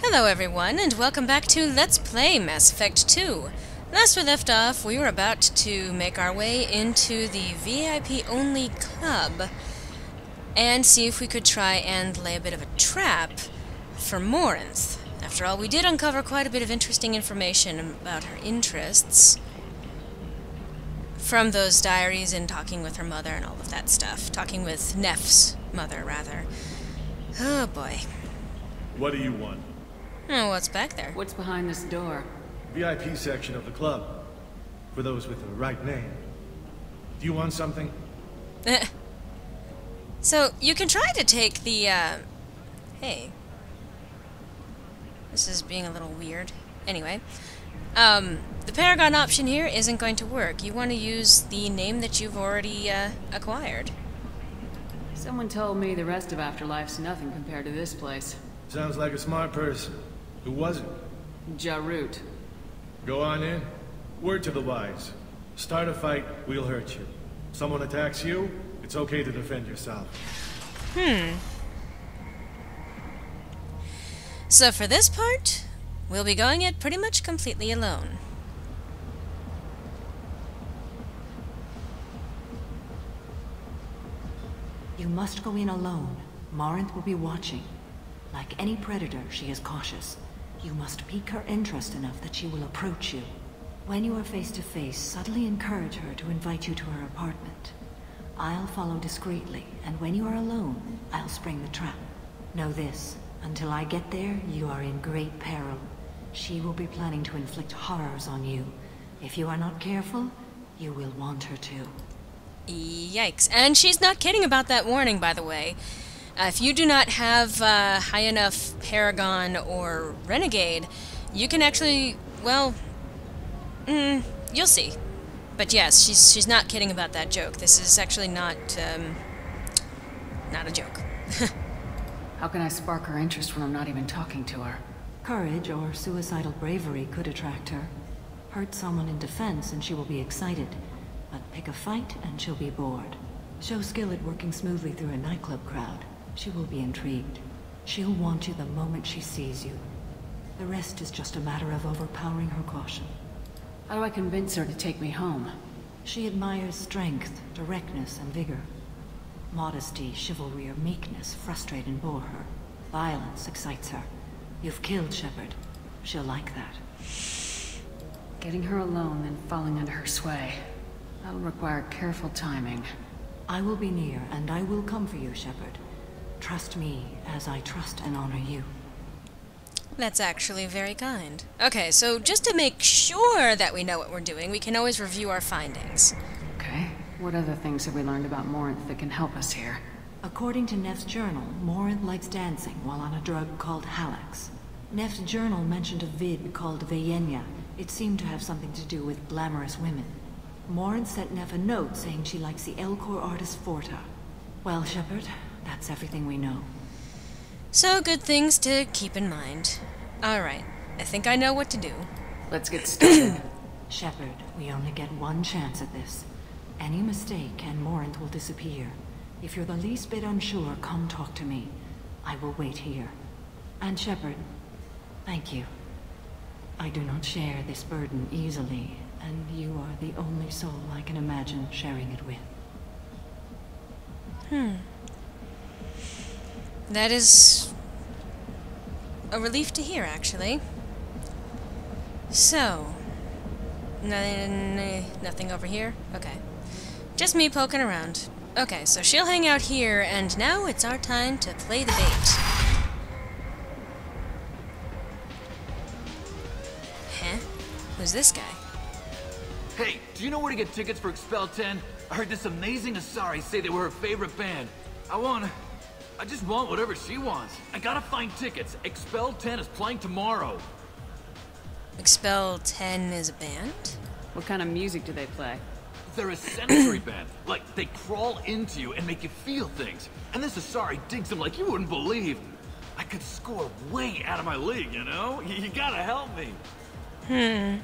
Hello everyone, and welcome back to Let's Play Mass Effect 2. Last we left off, we were about to make our way into the VIP-only club and see if we could try and lay a bit of a trap for Morinth. After all, we did uncover quite a bit of interesting information about her interests from those diaries and talking with her mother and all of that stuff. Talking with Neff's mother, rather. Oh boy. What do you want? Oh, what's back there? What's behind this door? VIP section of the club. For those with the right name. Do you want something? So, you can try to take the, Hey. This is being a little weird. Anyway. The Paragon option here isn't going to work. You want to use the name that you've already, acquired. Someone told me the rest of Afterlife's nothing compared to this place. Sounds like a smart person. Who was it? Jarut. Go on in. Word to the wise. Start a fight, we'll hurt you. Someone attacks you, it's okay to defend yourself. So for this part, we'll be going it pretty much completely alone. You must go in alone. Morinth will be watching. Like any predator, she is cautious. You must pique her interest enough that she will approach you. When you are face to face, subtly encourage her to invite you to her apartment. I'll follow discreetly, and when you are alone, I'll spring the trap. Know this, until I get there, you are in great peril. She will be planning to inflict horrors on you. If you are not careful, you will want her to. Yikes. And she's not kidding about that warning, by the way. If you do not have high enough Paragon or Renegade, you can actually, well, you'll see. But yes, she's not kidding about that joke. This is actually not a joke. How can I spark her interest when I'm not even talking to her? Courage or suicidal bravery could attract her. Hurt someone in defense and she will be excited. But pick a fight and she'll be bored. Show skill at working smoothly through a nightclub crowd. She will be intrigued. She'll want you the moment she sees you. The rest is just a matter of overpowering her caution. How do I convince her to take me home? She admires strength, directness, and vigor. Modesty, chivalry, or meekness frustrate and bore her. Violence excites her. You've killed Shepard. She'll like that. Getting her alone, then falling under her sway. That'll require careful timing. I will be near, and I will come for you, Shepard. Trust me, as I trust and honor you. That's actually very kind. Okay, so just to make sure that we know what we're doing, we can always review our findings. Okay. What other things have we learned about Morinth that can help us here? According to Neff's journal, Morinth likes dancing while on a drug called Halax. Neff's journal mentioned a vid called Vayenya. It seemed to have something to do with glamorous women. Morinth sent Neff a note saying she likes the Elcor artist Forta. Well, Shepard, that's everything we know. So, good things to keep in mind. Alright, I think I know what to do. Let's get started. Shepard, we only get one chance at this. Any mistake and Morinth will disappear. If you're the least bit unsure, come talk to me. I will wait here. And Shepard, thank you. I do not share this burden easily, and you are the only soul I can imagine sharing it with. That is a relief to hear, actually. So, nothing over here? Okay. Just me poking around. Okay, so she'll hang out here, and now it's our time to play the bait. Huh? Who's this guy? Hey, do you know where to get tickets for Expel 10? I heard this amazing Asari say they were her favorite band. I just want whatever she wants. I gotta find tickets. Expel 10 is playing tomorrow. Expel 10 is a band? What kind of music do they play? They're a sensory band. Like, they crawl into you and make you feel things. And this Asari digs them like you wouldn't believe. I could score way out of my league, you know? You gotta help me.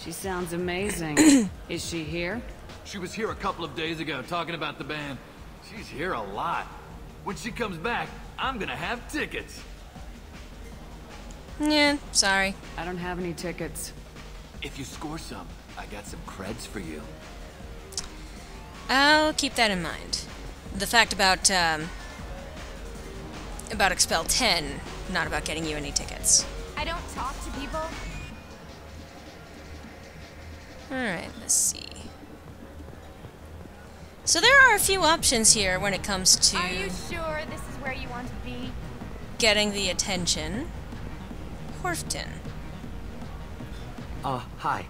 She sounds amazing. Is she here? She was here a couple of days ago talking about the band. She's here a lot. When she comes back, I'm gonna have tickets. Yeah, sorry. I don't have any tickets. If you score some, I got some creds for you. I'll keep that in mind. The fact about Expel 10, not about getting you any tickets. I don't talk to people. Alright, let's see. So there are a few options here when it comes to Are you sure this is where you want to be? getting the attention. Horfton. Hi.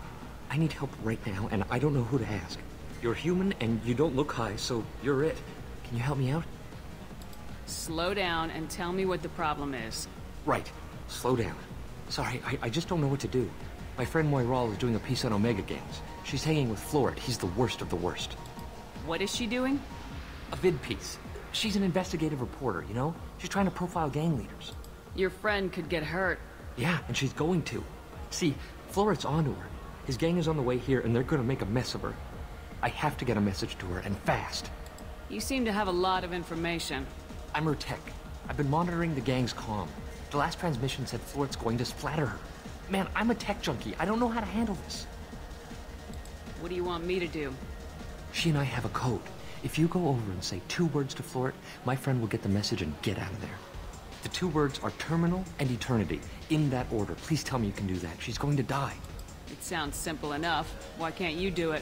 I need help right now, and I don't know who to ask. You're human, and you don't look high, so you're it. Can you help me out? Slow down and tell me what the problem is. Right. Slow down. Sorry, I just don't know what to do. My friend Moiral is doing a piece on Omega Games. She's hanging with Florid. He's the worst of the worst. What is she doing? A vid piece. She's an investigative reporter, you know? She's trying to profile gang leaders. Your friend could get hurt. Yeah, and she's going to. See, Florid's onto her. His gang is on the way here, and they're gonna make a mess of her. I have to get a message to her, and fast. You seem to have a lot of information. I'm her tech. I've been monitoring the gang's comm. The last transmission said Florid's going to splatter her. Man, I'm a tech junkie. I don't know how to handle this. What do you want me to do? She and I have a code. If you go over and say 2 words to Florid, my friend will get the message and get out of there. The 2 words are terminal and eternity. In that order. Please tell me you can do that. She's going to die. It sounds simple enough. Why can't you do it?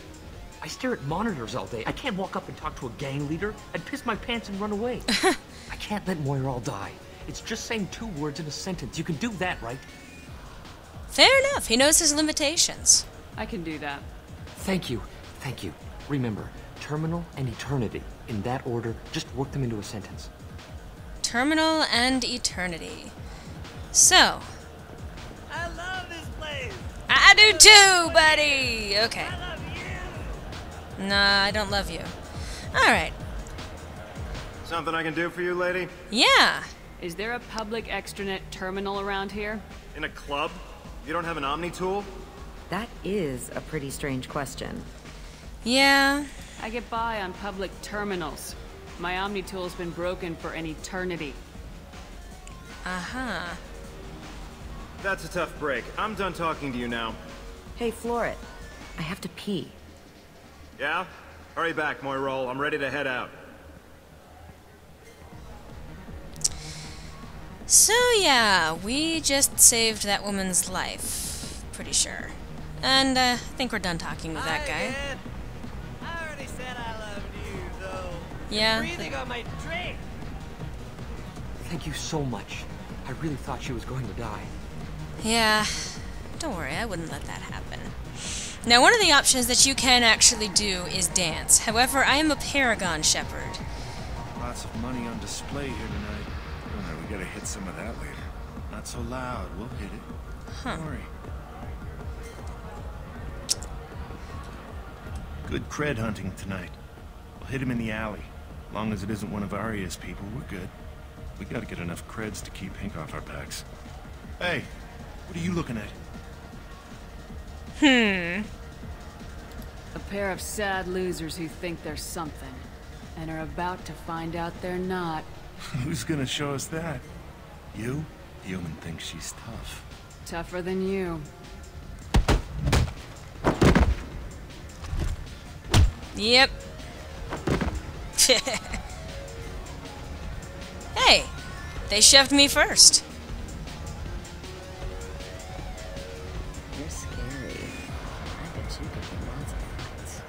I stare at monitors all day. I can't walk up and talk to a gang leader. I'd piss my pants and run away. I can't let Moiral die. It's just saying 2 words in a sentence. You can do that, right? Fair enough. He knows his limitations. I can do that. Thank you. Thank you. Remember, terminal and eternity. In that order, just work them into a sentence. Terminal and eternity. So. I love this place. I do too, buddy! Okay. I love you. Nah, I don't love you. Alright. Something I can do for you, lady? Yeah. Is there a public extranet terminal around here? In a club? You don't have an Omni tool? That is a pretty strange question. Yeah. I get by on public terminals. My Omni tool's been broken for an eternity. Uh-huh. That's a tough break. I'm done talking to you now. Hey, Florid. I have to pee. Yeah? Hurry back, Moiral. I'm ready to head out. So yeah, we just saved that woman's life. Pretty sure. And I think we're done talking with that guy. Again. I already said I loved you, though. Yeah. You're breathing on my drink. Thank you so much. I really thought she was going to die. Yeah. Don't worry, I wouldn't let that happen. Now, one of the options that you can actually do is dance. However, I am a Paragon Shepherd. Lots of money on display here tonight. We gotta hit some of that later. Not so loud, we'll hit it. Huh. Don't worry. Good cred hunting tonight. We'll hit him in the alley. Long as it isn't one of Arya's people, we're good. We gotta get enough creds to keep Pink off our backs. Hey, what are you looking at? A pair of sad losers who think they're something, and are about to find out they're not. Who's gonna show us that? You? The woman thinks she's tough. Tougher than you. Yep. Hey, they shoved me first. You're scary. I bet you could get lots of fights.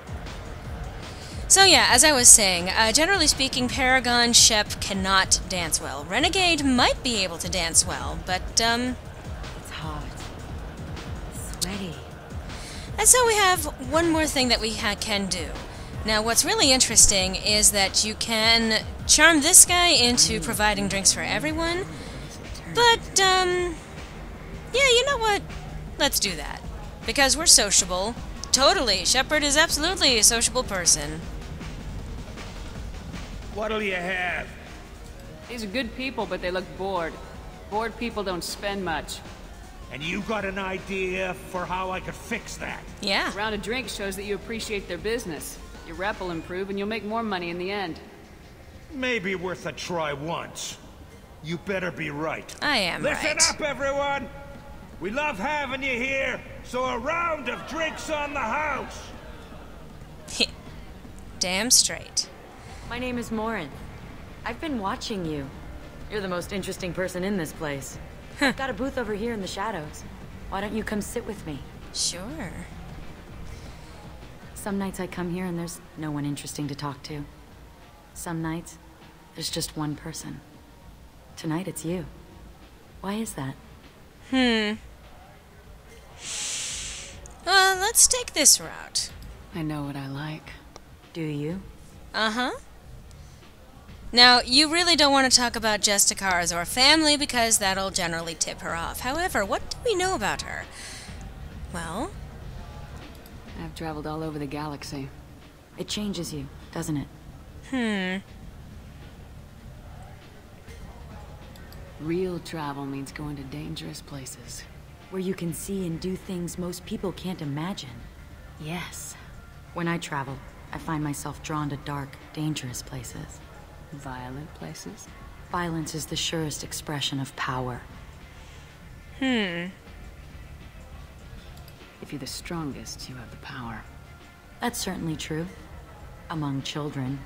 So yeah, as I was saying, generally speaking, Paragon Shep cannot dance well. Renegade might be able to dance well, but, It's hot. Sweaty. and so we have one more thing that we can do. Now, what's really interesting is that you can charm this guy into providing drinks for everyone, but, yeah, you know what? Let's do that. Because we're sociable. Totally, Shepard is absolutely a sociable person. What'll you have? These are good people, but they look bored. Bored people don't spend much. And you got an idea for how I could fix that? Yeah. A round of drinks shows that you appreciate their business. Your rep will improve and you'll make more money in the end. Maybe worth a try once. You better be right. I am Listen right. up, everyone! We love having you here, so a round of drinks on the house! Damn straight. My name is Morinth. I've been watching you. You're the most interesting person in this place. I've got a booth over here in the shadows. Why don't you come sit with me? Sure. Some nights I come here and there's no one interesting to talk to. Some nights, there's just one person. Tonight it's you. Why is that? Well, let's take this route. I know what I like. Do you? Uh-huh. Now, you really don't want to talk about Justicars or family because that'll generally tip her off. However, what do we know about her? Well? I've traveled all over the galaxy. It changes you, doesn't it? Real travel means going to dangerous places. Where you can see and do things most people can't imagine. Yes. When I travel, I find myself drawn to dark, dangerous places. Violent places? Violence is the surest expression of power. If you're the strongest, you have the power. That's certainly true. Among children.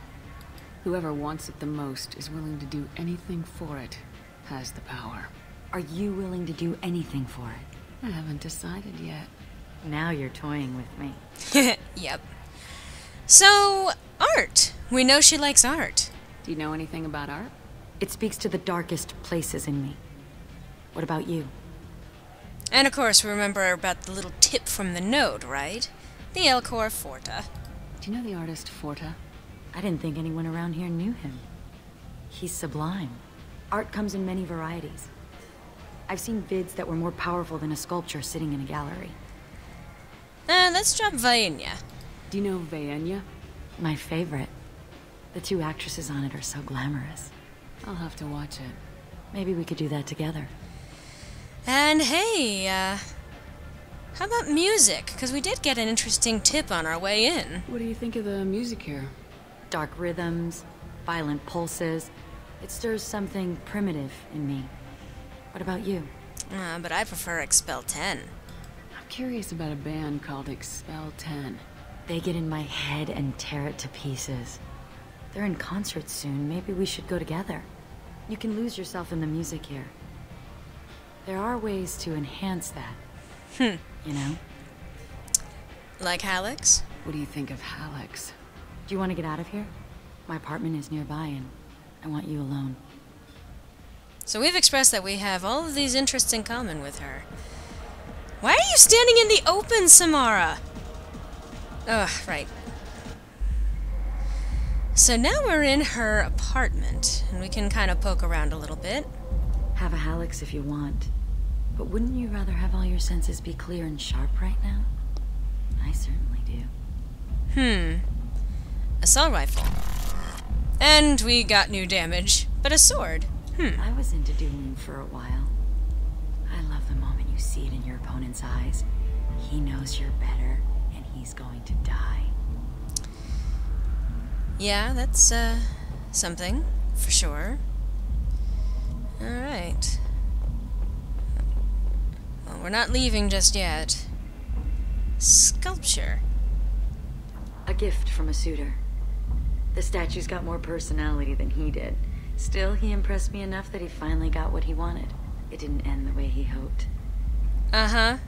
Whoever wants it the most is willing to do anything for it, has the power. Are you willing to do anything for it? I haven't decided yet. Now you're toying with me. Yep. So, art. We know she likes art. Do you know anything about art? It speaks to the darkest places in me. What about you? And of course, we remember about the little tip from the node, right? The Elcor Forta. Do you know the artist Forta? I didn't think anyone around here knew him. He's sublime. Art comes in many varieties. I've seen vids that were more powerful than a sculpture sitting in a gallery. Let's drop Vaenya. Do you know Vaenya? My favorite. The two actresses on it are so glamorous. I'll have to watch it. Maybe we could do that together. And hey, how about music? Because we did get an interesting tip on our way in. What do you think of the music here? Dark rhythms, violent pulses. It stirs something primitive in me. What about you? But I prefer Expel 10. I'm curious about a band called Expel 10. They get in my head and tear it to pieces. They're in concert soon. Maybe we should go together. You can lose yourself in the music here. There are ways to enhance that. You know? Like Hallex? What do you think of Hallex? Do you want to get out of here? My apartment is nearby and I want you alone. So we've expressed that we have all of these interests in common with her. Why are you standing in the open, Samara? Ugh, right. So now we're in her apartment, and we can kind of poke around a little bit. Have a Hallex if you want. But wouldn't you rather have all your senses be clear and sharp right now? I certainly do. Assault rifle. And we got new damage, but a sword. I was into dueling for a while. I love the moment you see it in your opponent's eyes. He knows you're better, and he's going to die. Yeah, that's, something, for sure. Alright. Well, we're not leaving just yet. Sculpture. A gift from a suitor. The statue's got more personality than he did. Still, he impressed me enough that he finally got what he wanted. It didn't end the way he hoped. Uh-huh.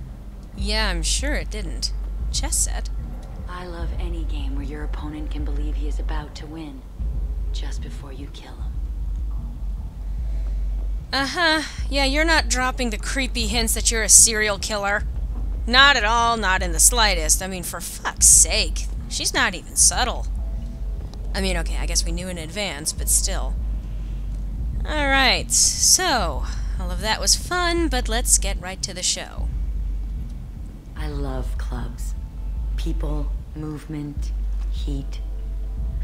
Yeah, I'm sure it didn't. Chess set. I love any game where your opponent can believe he is about to win, just before you kill him. Uh-huh. Yeah, you're not dropping the creepy hints that you're a serial killer. Not at all, not in the slightest. I mean, for fuck's sake. She's not even subtle. I mean, okay, I guess we knew in advance, but still. Alright, so, all of that was fun, but let's get right to the show. I love clubs. People, movement, heat.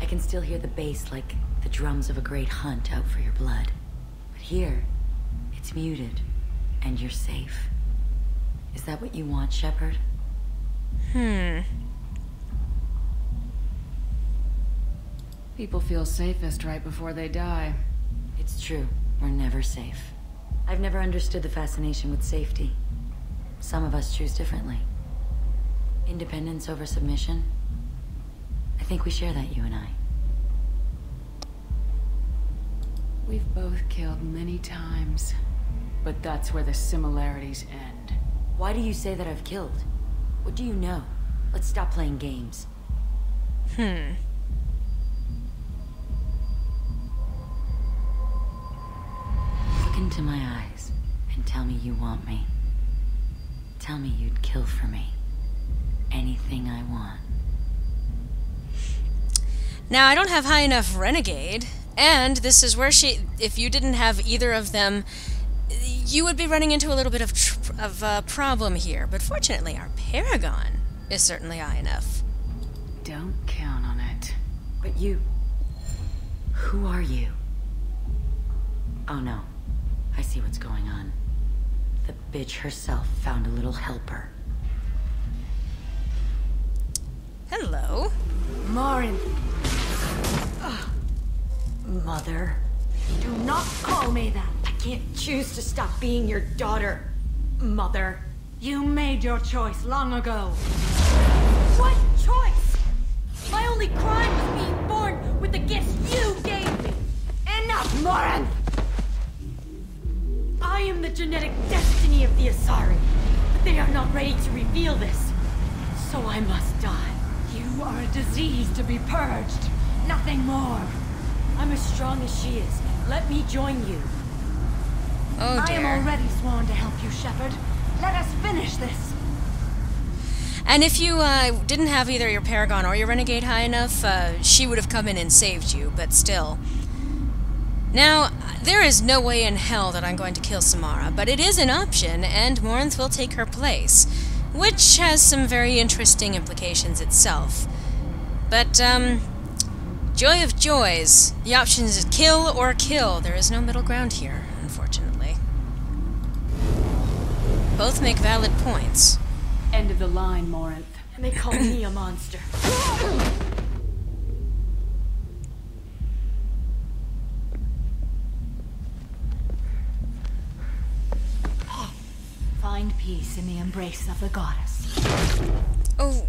I can still hear the bass like the drums of a great hunt out for your blood. But here, it's muted, and you're safe. Is that what you want, Shepard? People feel safest right before they die. It's true. We're never safe. I've never understood the fascination with safety. Some of us choose differently. Independence over submission. I think we share that, you and I. We've both killed many times, but that's where the similarities end. Why do you say that I've killed? What do you know? Let's stop playing games. Look into my eyes and tell me you want me. Tell me you'd kill for me. Anything I want. Now, I don't have high enough renegade, and this is where if you didn't have either of them, you would be running into a little bit of a problem here. But fortunately, our paragon is certainly high enough. Don't count on it. But you... Who are you? Oh no. I see what's going on. The bitch herself found a little helper. Hello. Morinth, Mother. do not call me that. I can't choose to stop being your daughter, Mother. You made your choice long ago. What choice? My only crime was being born with the gifts you gave me. Enough, Morinth! I am the genetic destiny of the Asari, but they are not ready to reveal this. So I must die. You are a disease to be purged. Nothing more. I'm as strong as she is. Let me join you. Oh I am dear. already sworn to help you, Shepard. Let us finish this. And if you didn't have either your paragon or your renegade high enough, she would have come in and saved you, but still. Now, there is no way in hell that I'm going to kill Samara, but it is an option, and Morinth will take her place, which has some very interesting implications itself. But, joy of joys. The option is kill or kill. There is no middle ground here, unfortunately. Both make valid points. End of the line, Morinth. And they call me a monster. Find peace in the embrace of the goddess. Oh.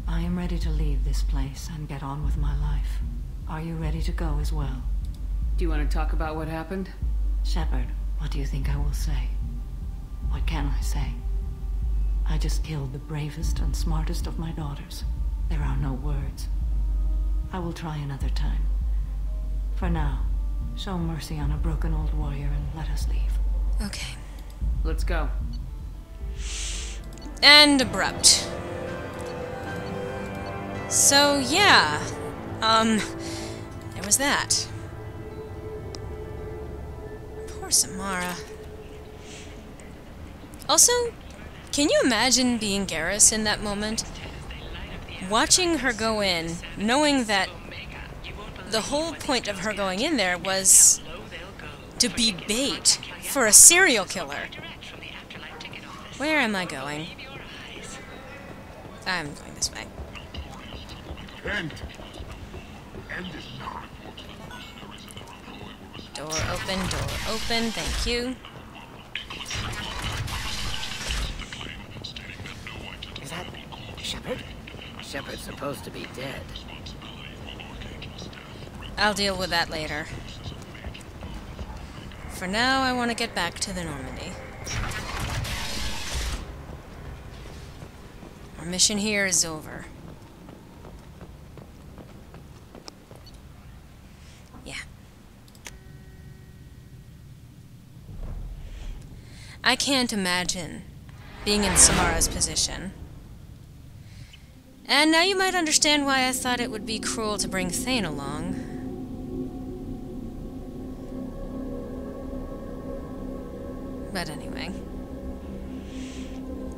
I am ready to leave this place and get on with my life. Are you ready to go as well? Do you want to talk about what happened? Shepard, what do you think I will say? What can I say? I just killed the bravest and smartest of my daughters. There are no words. I will try another time. For now, show mercy on a broken old warrior and let us leave. Okay. Let's go. And abrupt. So, yeah. There was that. Poor Samara. Also, can you imagine being Garrus in that moment? Watching her go in, knowing that the whole point of her going in there was to be bait for a serial killer. Where am I going? I'm going this way. Door open, thank you. Is that Shepard? Shepard's supposed to be dead. I'll deal with that later. For now, I want to get back to the Normandy. Our mission here is over. Yeah. I can't imagine being in Samara's position. And now you might understand why I thought it would be cruel to bring Thane along. But anyway.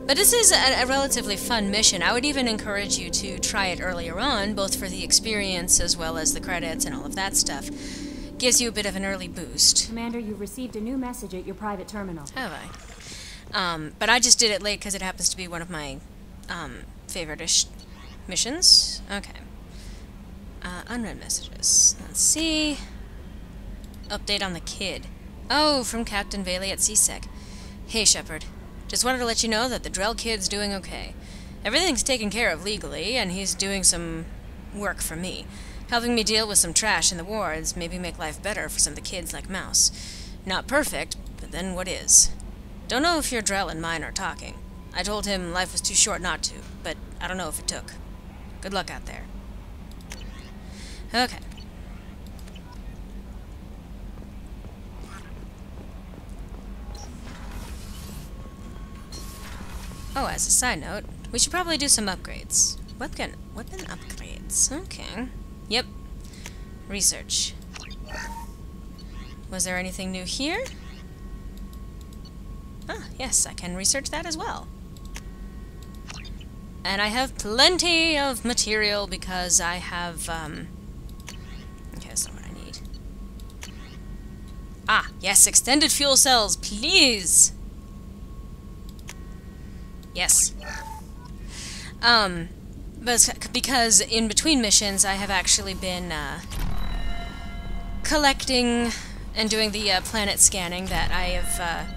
But this is a relatively fun mission. I would even encourage you to try it earlier on, both for the experience as well as the credits and all of that stuff. Gives you a bit of an early boost. Commander, you've received a new message at your private terminal. Have I? But I just did it late because it happens to be one of my favorite-ish missions. Okay. Unread messages. Let's see. Update on the kid. Oh, from Captain Bailey at CSEC. Hey, Shepard. Just wanted to let you know that the Drell kid's doing okay. Everything's taken care of legally, and he's doing some work for me. Helping me deal with some trash in the wards, maybe make life better for some of the kids like Mouse. Not perfect, but then what is? Don't know if your Drell and mine are talking. I told him life was too short not to, but I don't know if it took. Good luck out there. Okay. Oh, as a side note, we should probably do some upgrades. Weapon upgrades. Okay. Yep. Research. Was there anything new here? Ah, yes, I can research that as well. And I have plenty of material because I have, okay, that's not what I need. Ah, yes, extended fuel cells, please! Yes. But because in between missions I have actually been, collecting and doing the, planet scanning that I have,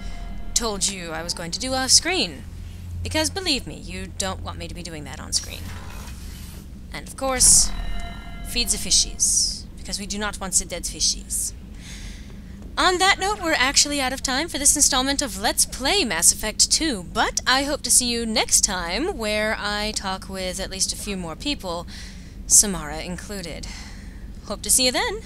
told you I was going to do off screen. Because believe me, you don't want me to be doing that on screen. And of course, feed the fishies. Because we do not want the dead fishies. On that note, we're actually out of time for this installment of Let's Play Mass Effect 2, but I hope to see you next time, where I talk with at least a few more people, Samara included. Hope to see you then!